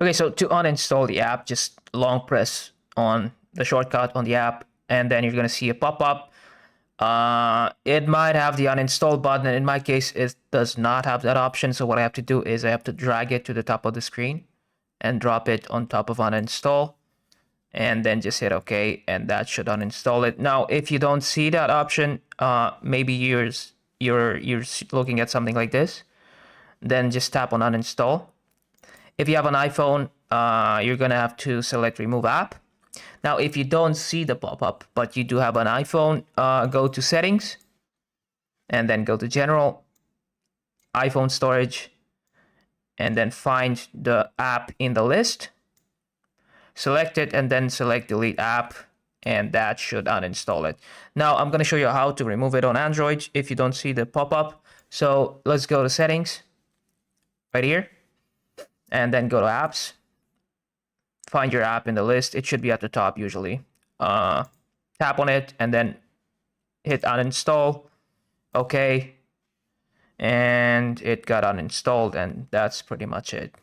Okay, so to uninstall the app, just long press on the shortcut on the app, and then you're going to see a pop-up. It might have the uninstall button. In my case, it does not have that option. So what I have to do is I have to drag it to the top of the screen and drop it on top of uninstall, and then just hit OK, and that should uninstall it. Now, if you don't see that option, maybe you're looking at something like this, then just tap on uninstall. If you have an iPhone, you're gonna have to select remove app. Now, if you don't see the pop-up, but you do have an iPhone, go to settings, and then go to general, iPhone storage, and then find the app in the list. Select it, and then select delete app, and that should uninstall it. Now, I'm gonna show you how to remove it on Android if you don't see the pop-up. So let's go to settings, right here, and then go to apps. Find your app in the list. It should be at the top usually. Tap on it and then hit uninstall. Okay. And it got uninstalled, and that's pretty much it.